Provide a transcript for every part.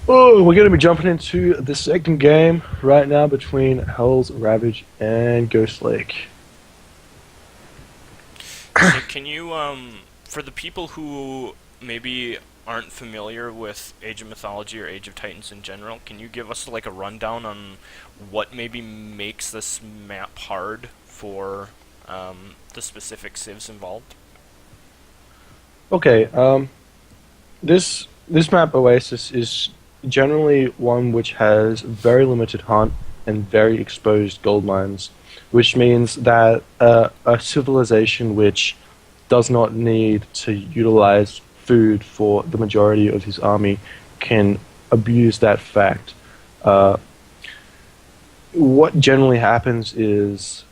Oh, we're going to be jumping into the second game right now between Hellsravage and Ghostlake. So can you, for the people who maybe aren't familiar with Age of Mythology or Age of Titans in general, can you give us like a rundown on what maybe makes this map hard for the specific civs involved? Okay, this map Oasis is generally one which has very limited hunt and very exposed gold mines, which means that a civilization which does not need to utilize food for the majority of his army can abuse that fact. Uh, what generally happens is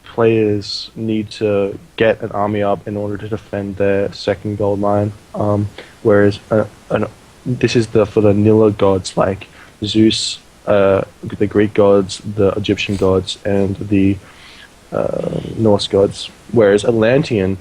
players need to get an army up in order to defend their second gold mine. Whereas this is for the Nilla gods like Zeus, the Greek gods, the Egyptian gods, and the Norse gods. Whereas Atlantean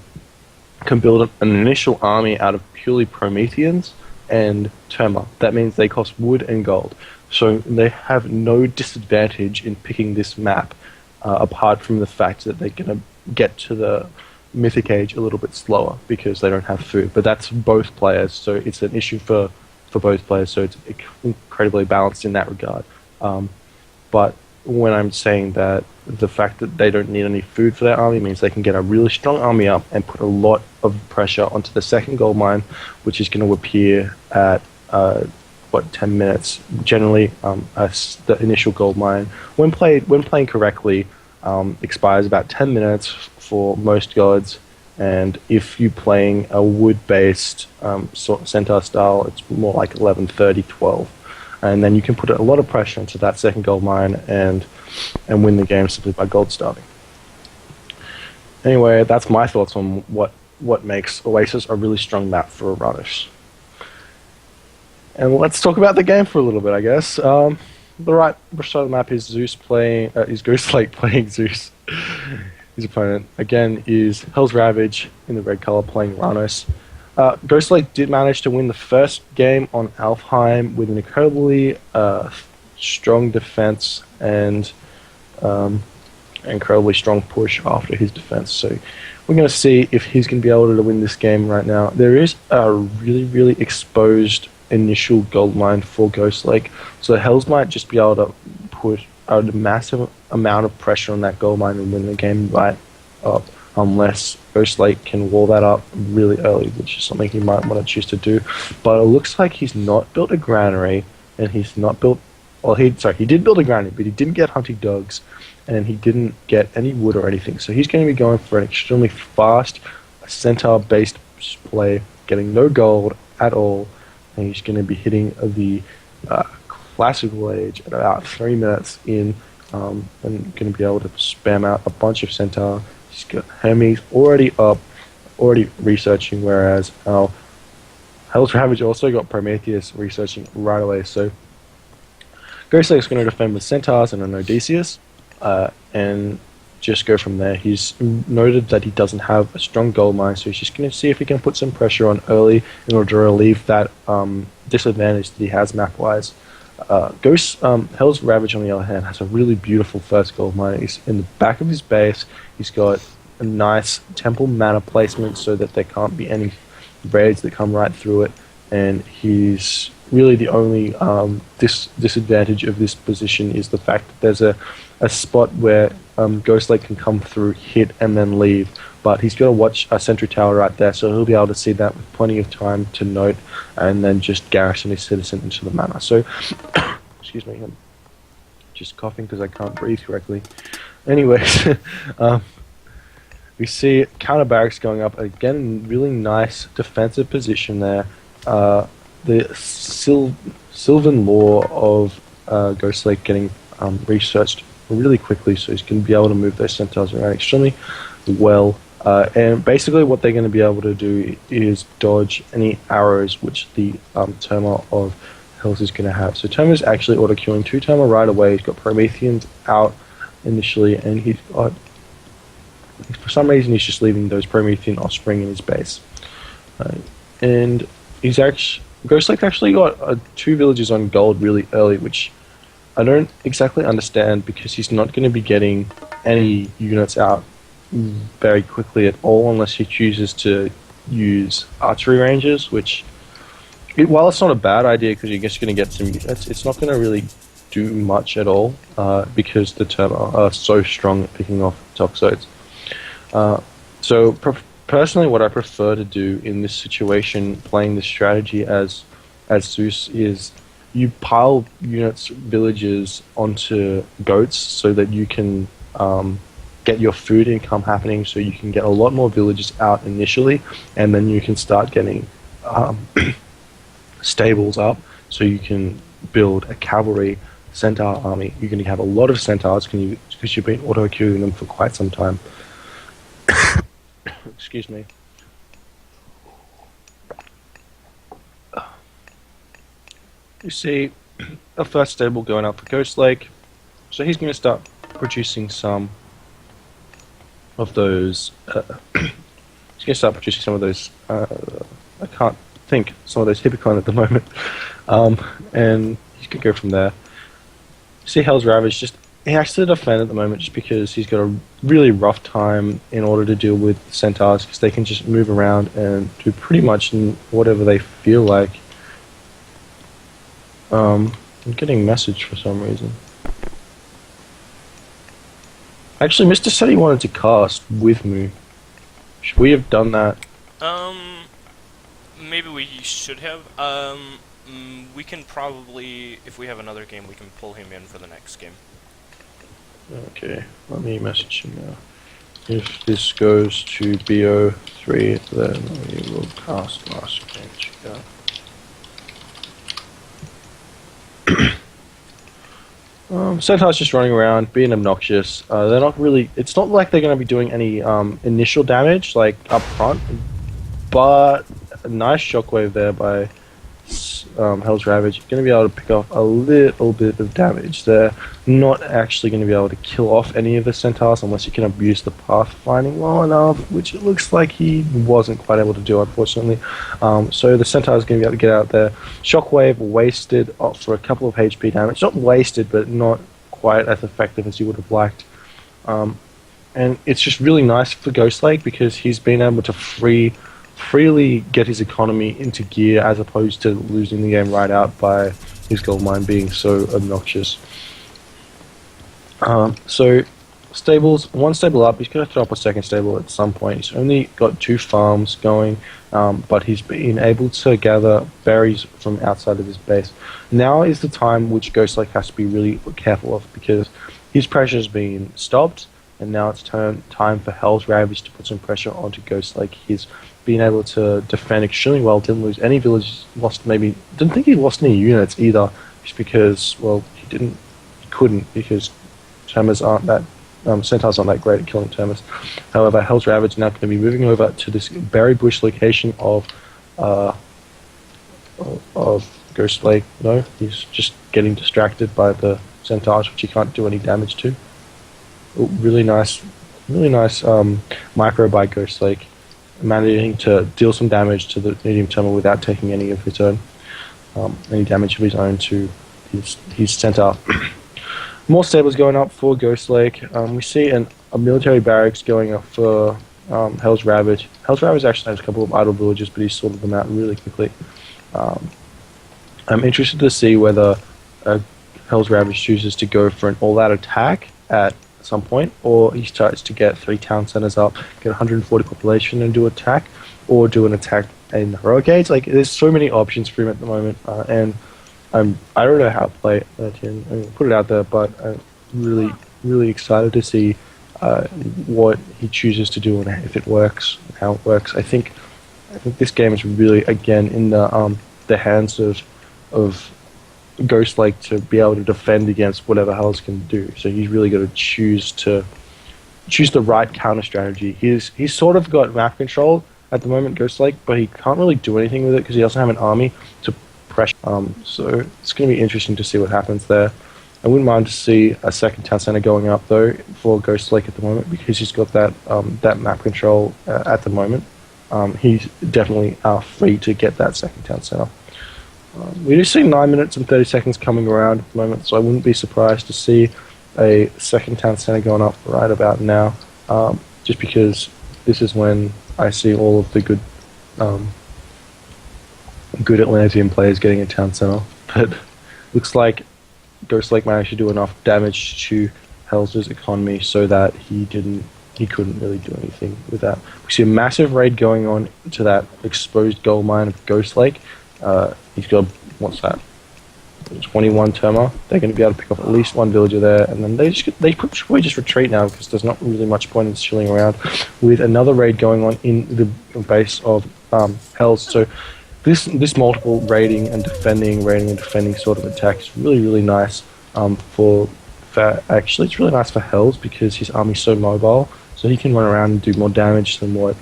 can build an initial army out of purely Prometheans and Terma. That means they cost wood and gold. So they have no disadvantage in picking this map, apart from the fact that they're going to get to the Mythic Age a little bit slower because they don't have food. But that's both players, so it's an issue for both players, so it's incredibly balanced in that regard. But when I'm saying that the fact that they don't need any food for their army means they can get a really strong army up and put a lot of pressure onto the second gold mine, which is going to appear at 10 minutes. Generally, the initial gold mine, when playing correctly, expires about 10 minutes for most gods. And if you're playing a wood-based centaur style, it's more like 11:30, 12, and then you can put a lot of pressure into that second gold mine and win the game simply by gold starving. Anyway, that's my thoughts on what makes Oasis a really strong map for runners. And let's talk about the game for a little bit, I guess. The right side of the map is Ghostlake playing Zeus. His opponent again is Hellsravage in the red color playing Ranos. Ghostlake did manage to win the first game on Alfheim with an incredibly strong defense and incredibly strong push after his defense. So we're going to see if he's going to be able to win this game right now. There is a really exposed initial gold mine for Ghostlake, so Hells might just be able to put a massive amount of pressure on that gold mine and win the game right up, unless Ghostlake can wall that up really early, which is something he might want to choose to do. But it looks like he's not built a granary, and he's not built. Well, he did build a granary, but he didn't get hunting dogs, and he didn't get any wood or anything. So he's going to be going for an extremely fast centaur-based play, getting no gold at all, and he's going to be hitting the classical age at about 3 minutes in, and going to be able to spam out a bunch of centaur. He's got Hermes already up, already researching, whereas Hellsravage also got Prometheus researching right away. So Ghostlake's going to defend with centaurs and an Odysseus, and just go from there. He's noted that he doesn't have a strong gold mine, so he's just going to see if he can put some pressure on early in order to relieve that disadvantage that he has map-wise. Hellsravage, on the other hand, has a really beautiful first gold mine. He's in the back of his base. He's got a nice temple mana placement so that there can't be any raids that come right through it, and he's really the only disadvantage of this position is the fact that there's a spot where Ghostlake can come through, hit, and then leave. But he's got to watch a sentry tower right there, so he'll be able to see that with plenty of time to note, and then just garrison his citizen into the mana. So, excuse me, I'm just coughing because I can't breathe correctly. Anyways, we see counter barracks going up again. Really nice defensive position there. The Sylvan lore of Ghostlake getting researched really quickly, so he's going to be able to move those centaurs around extremely well. And basically what they're going to be able to do is dodge any arrows which the Terma of Hells is going to have. So Terma is actually auto-queuing 2 Terma right away. He's got Prometheans out initially, and he's got, for some reason, he's just leaving those Promethean offspring in his base. And he's actually, Ghostlake actually got two villages on gold really early, which I don't exactly understand because he's not going to be getting any units out very quickly at all unless he chooses to use archery ranges, which, while it's not a bad idea because you're just going to get some units, it's not going to really do much at all because the Terma are so strong at picking off toxoids. So personally, what I prefer to do in this situation, playing this strategy as Zeus, is you pile units, villages onto goats so that you can get your food income happening. So you can get a lot more villages out initially, and then you can start getting stables up, so you can build a cavalry centaur army. You're going to have a lot of centaurs because you've been auto queuing them for quite some time. Excuse me. You see a first stable going up for Ghostlake, so he's going to start producing some of those. He's going to start producing some of those. I can't think some of those Hippocon at the moment, and he's going to go from there. You see Hellsravage just he has to defend at the moment just because he's got a really rough time in order to deal with centaurs because they can just move around and do pretty much whatever they feel like. I'm getting a message for some reason. Actually, Mr. said he wanted to cast with me. Should we have done that? Maybe we should have. We can probably, if we have another game, we can pull him in for the next game. Okay, let me message him now. If this goes to BO3, then we will cast last game. Centaur's just running around, being obnoxious. They're not really. It's not like they're going to be doing any initial damage, like up front, but a nice shockwave there by Hellsravage. Going to be able to pick off a little bit of damage. They're not actually going to be able to kill off any of the centaurs unless you can abuse the pathfinding well enough, which it looks like he wasn't quite able to do, unfortunately. So the centaur is going to be able to get out there. Shockwave wasted for a couple of HP damage. Not wasted, but not quite as effective as you would have liked. And it's just really nice for Ghostlake because he's been able to freely get his economy into gear as opposed to losing the game right out by his gold mine being so obnoxious. So stables, one stable up, he's going to throw up a second stable at some point. He's only got 2 farms going, but he's been able to gather berries from outside of his base. Now is the time which Ghostlake has to be really careful of because his pressure has been stopped, and now it's time for Hellsravage to put some pressure onto Ghostlake. He's been able to defend extremely well, didn't lose any villages, didn't think he lost any units either, just because, well, he couldn't, because Termers aren't that, centaurs aren't that great at killing Termers. However, Hellsravage now going to be moving over to this berry bush location of Ghostlake. No, he's just getting distracted by the centaurs, which he can't do any damage to. Oh, really nice micro by Ghostlake, managing to deal some damage to the medium terminal without taking any of his own, any damage of his own to his centaur. More stables going up for Ghostlake. We see a military barracks going up for Hellsravage. Hellsravage actually has a couple of idle villages, but he's sorted them out really quickly. I'm interested to see whether Hellsravage chooses to go for an all-out attack at some point, or he starts to get 3 town centers up, get 140 population and do attack, or do an attack in heroic age. Like, there's so many options for him at the moment, and I don't know how to play it. Put it out there, but I'm really excited to see what he chooses to do and if it works, and how it works. I think this game is really, again, in the hands of Ghostlake to be able to defend against whatever Hells can do. So he's really got to choose the right counter strategy. He's sort of got map control at the moment, Ghostlake, but he can't really do anything with it because he doesn't have an army to pressure. So it's going to be interesting to see what happens there. I wouldn't mind to see a second town center going up though for Ghostlake at the moment because he's got that map control at the moment. He's definitely free to get that second town center. We do see 9 minutes and 30 seconds coming around at the moment, so I wouldn't be surprised to see a second town center going up right about now, just because this is when I see all of the um, good Atlantean players getting a town center. But looks like Ghostlake managed to do enough damage to Hell's economy so that he couldn't really do anything with that. We see a massive raid going on to that exposed gold mine of Ghostlake. He's got, what's that, 21 Terma. They're going to be able to pick off at least one villager there, and then they could probably just retreat now because there's not really much point in chilling around with another raid going on in the base of Hells. So this multiple raiding and defending sort of attack is really nice for actually it's really nice for Hells because his army's so mobile, so he can run around and do more damage than what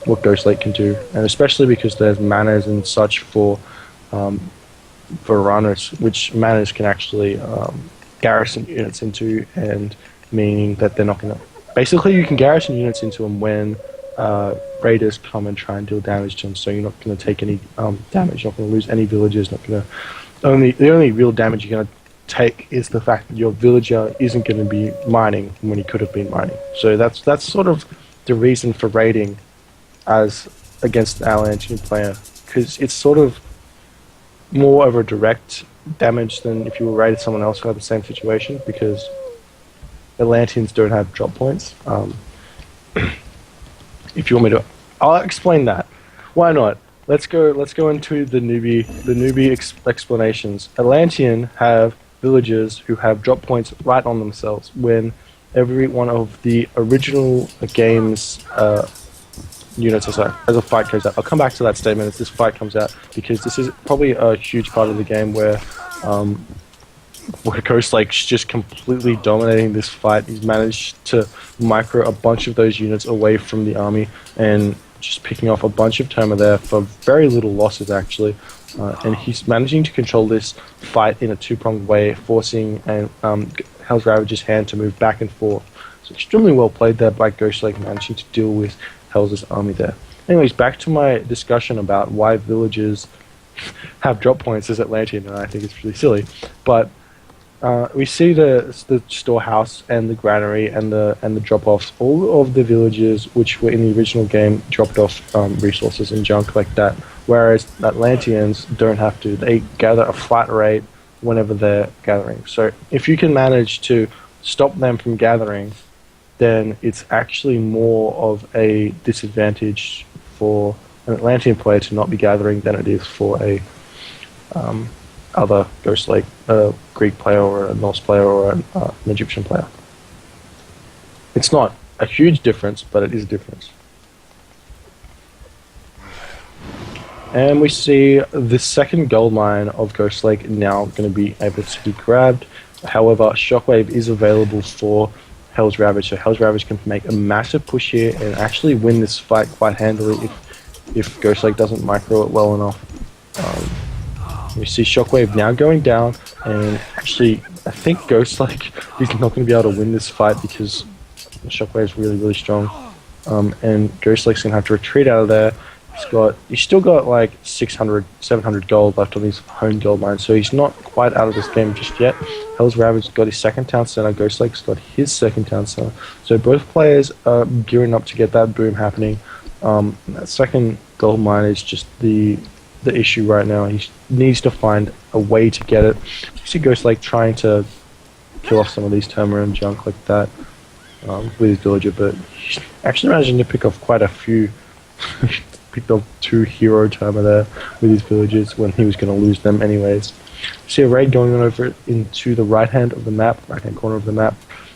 Ghostlake can do, and especially because there's manners and such for runners, which manners can actually garrison units into, and meaning that they're not going to. Basically, you can garrison units into them when raiders come and try and deal damage to them, so you're not going to take any damage, you're not going to lose any villagers, not going to. The only real damage you're going to take is the fact that your villager isn't going to be mining when he could have been mining. So that's sort of the reason for raiding as against an Atlantean player, because it's sort of more of a direct damage than if you were raided someone else who had the same situation, because Atlanteans don't have drop points. If you want me to, I'll explain that. Why not? Let's go into the newbie explanations. Atlantean have villagers who have drop points right on themselves when every one of the original game's units as a fight goes out. I'll come back to that statement as this fight comes out, because this is probably a huge part of the game where Ghostlake's just completely dominating this fight. He's managed to micro a bunch of those units away from the army and just picking off a bunch of Terma there for very little losses actually. And he's managing to control this fight in a two-pronged way, forcing Hellsravage's hand to move back and forth. So extremely well played there by Ghostlake, managing to deal with Hell's army there. Anyways, back to my discussion about why villagers have drop points as Atlantean, and I think it's really silly. But we see the storehouse and the granary and the drop-offs. All of the villagers which were in the original game dropped off resources and junk like that, whereas Atlanteans don't have to. They gather a flat rate whenever they're gathering. So if you can manage to stop them from gathering, then it's actually more of a disadvantage for an Atlantean player to not be gathering than it is for a other Ghostlake, a Greek player or a Norse player or an Egyptian player. It's not a huge difference, but it is a difference. And we see the second gold mine of Ghostlake now going to be able to be grabbed. However, Shockwave is available for Hellsravage, so Hellsravage can make a massive push here and actually win this fight quite handily if Ghostlake doesn't micro it well enough. We see Shockwave now going down, and actually I think Ghostlake is not going to be able to win this fight because Shockwave's really strong, and Ghostlake's going to have to retreat out of there. He's still got like 600, 700 gold left on his home gold mine, so he's not quite out of this game just yet. Hellsravage's got his second town center, Ghostlake's got his second town center, so both players are gearing up to get that boom happening. That second gold mine is just the issue right now. He needs to find a way to get it. You see Ghostlake trying to kill off some of these Terma and junk like that with his villager, but he's actually managing to pick off quite a few. Picked up 2 hero Terma there with his villagers when he was going to lose them anyways. You see a raid going on over into the right hand corner of the map,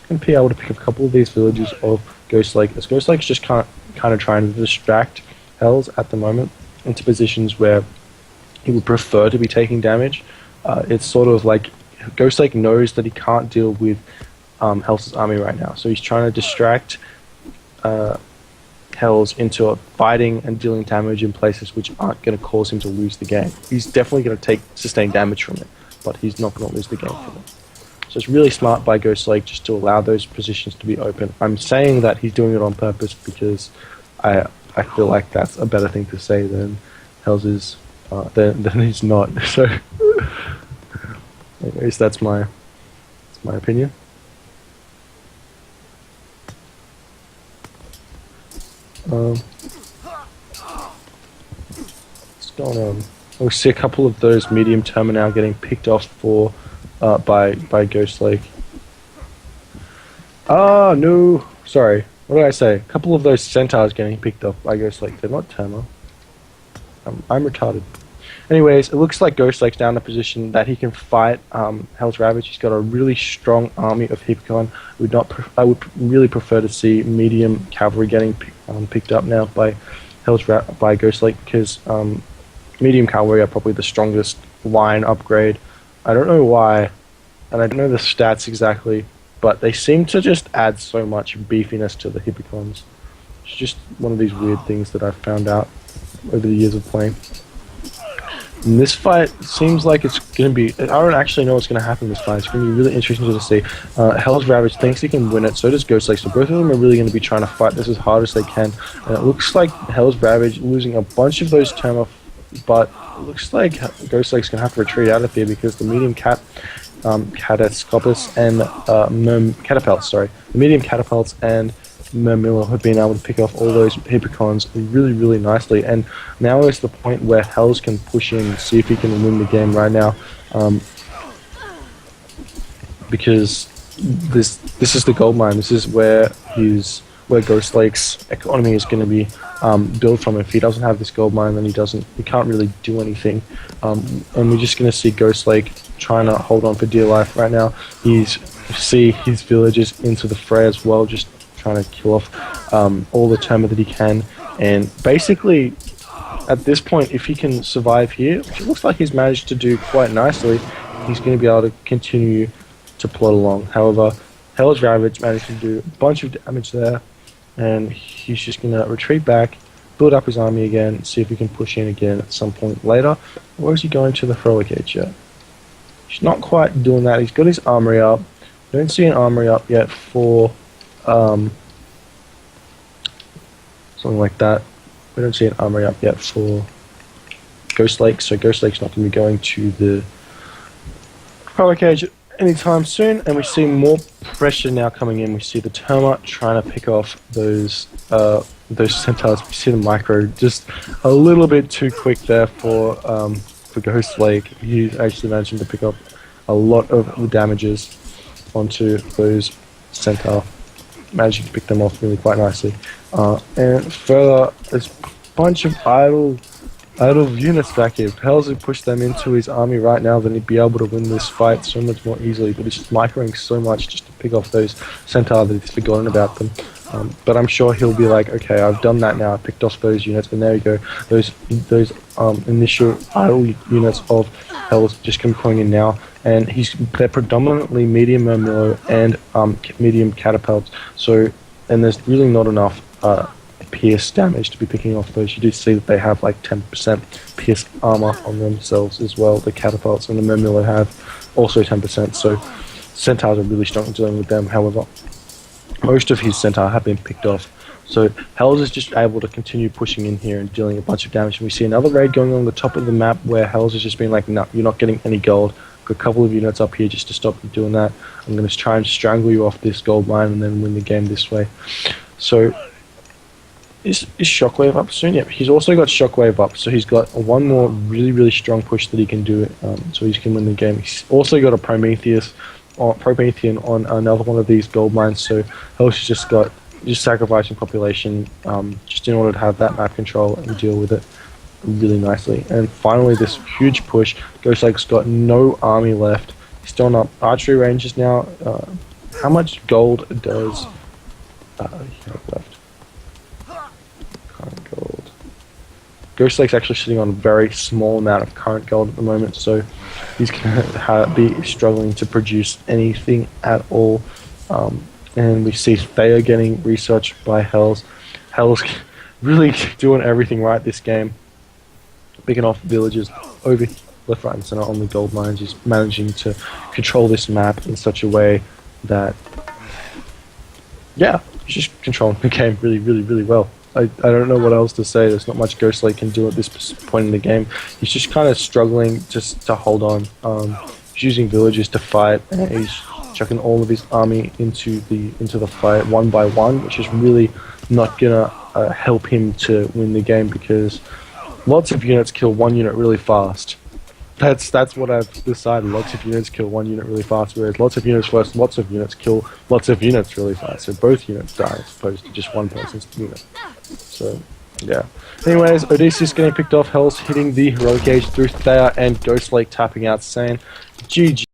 and be able to pick up a couple of these villagers of Ghostlake, as Ghostlake's just kind of trying to distract Hells at the moment into positions where he would prefer to be taking damage. It's sort of like Ghostlake knows that he can't deal with Hell's army right now, so he's trying to distract Hells into fighting and dealing damage in places which aren't going to cause him to lose the game. He's definitely going to take sustained damage from it, but he's not going to lose the game from it. So it's really smart by Ghostlake just to allow those positions to be open. I'm saying that he's doing it on purpose because I feel like that's a better thing to say than Hells is then he's not. So, anyways, that's my opinion. Um, what's going on? We see a couple of those medium terminal getting picked off for by Ghostlake. Ah, no, sorry. What did I say? A couple of those centaurs getting picked off by Ghostlake. They're not Terma. I'm retarded. Anyways, it looks like Ghostlake's now in a position that he can fight Hellsravage. He's got a really strong army of Hippocon. I would really prefer to see medium cavalry getting picked up now by by Ghostlake, because medium cavalry are probably the strongest line upgrade. I don't know why, and I don't know the stats exactly, but they seem to just add so much beefiness to the Hippocons. It's just one of these weird things that I've found out over the years of playing. And this fight seems like it's going to be... I don't actually know what's going to happen in this fight. It's going to be really interesting to see. Hellsravage thinks he can win it, so does Ghostlake. So both of them are really going to be trying to fight this as hard as they can. And it looks like Hellsravage losing a bunch of those Terma, but it looks like Ghostlake's going to have to retreat out of here, because the medium catapults and catapults, sorry, the medium catapults and Mermillo have been able to pick off all those Hippocons really, really nicely, and now is the point where Hells can push in, see if he can win the game right now, because this is the gold mine. This is where Ghostlake's economy is going to be built from. If he doesn't have this gold mine, then he can't really do anything, and we're just going to see Ghostlake trying to hold on for dear life right now. See his villagers into the fray as well, just trying to kill off all the Terma that he can, and basically at this point, if he can survive here, which it looks like he's managed to do quite nicely, he's going to be able to continue to plod along. However, Hellsravage managed to do a bunch of damage there, and he's just going to retreat back, build up his army again, see if he can push in again at some point later. Or is he going to the Heroic Age yet? He's not quite doing that. He's got his armory up. Don't see an armory up yet for something like that. We don't see an armory up yet for Ghostlake, so Ghostlake's not going to be going to the Heroic Age anytime soon, and we see more pressure now coming in. We see the Terma trying to pick off those centaurs. We see the micro just a little bit too quick there for Ghostlake. He's actually managing to pick up a lot of the damages onto those centaur, managing to pick them off really quite nicely. And further, there's a bunch of idle units back here. If Hells had pushed them into his army right now, then he'd be able to win this fight so much more easily, but he's just microing so much just to pick off those centaur that he's forgotten about them. But I'm sure he'll be like, okay, I've done that now, I picked off those units, and there you go. Those initial idle units of Hells just come coming in now, and they're predominantly medium Mermillo and medium catapults, so, and there's really not enough pierce damage to be picking off those. You do see that they have like 10% pierce armor on themselves as well. The catapults and the Mermillo have also 10%, so centaurs are really strong dealing with them. However, most of his centaur have been picked off, so Hells is just able to continue pushing in here and dealing a bunch of damage. And we see another raid going on the top of the map where Hells has just been like, no, you're not getting any gold. Got a couple of units up here just to stop you doing that. I'm going to try and strangle you off this gold mine and then win the game this way. So is Shockwave up soon? Yep, he's also got Shockwave up, so he's got one more really, really strong push that he can do, so he can win the game. He's also got a Promethean on another one of these gold mines, so Helsh has just sacrificing population just in order to have that map control and deal with it really nicely. And finally, this huge push. Ghostlake's got no army left. He's still not archery ranges now. How much gold does he have left? Current gold. Ghostlake's actually sitting on a very small amount of current gold at the moment, so he's going to be struggling to produce anything at all. And we see Thea getting researched by Hells. Hells really doing everything right this game. Picking off villages over left, right, and center on the gold mines. He's managing to control this map in such a way that, yeah, he's just controlling the game really, really, really well. I don't know what else to say. There's not much Ghostlake can do at this point in the game. He's just kind of struggling just to hold on. He's using villagers to fight, and he's chucking all of his army into the fight one by one, which is really not gonna help him to win the game because lots of units kill one unit really fast. That's what I've decided. Lots of units kill one unit really fast, whereas lots of units versus lots of units kill lots of units really fast. So both units die as opposed to just one person's unit. So, yeah. Anyways, Odysseus getting picked off, Hell's hitting the heroic age through Thea, and Ghostlake tapping out saying, GG.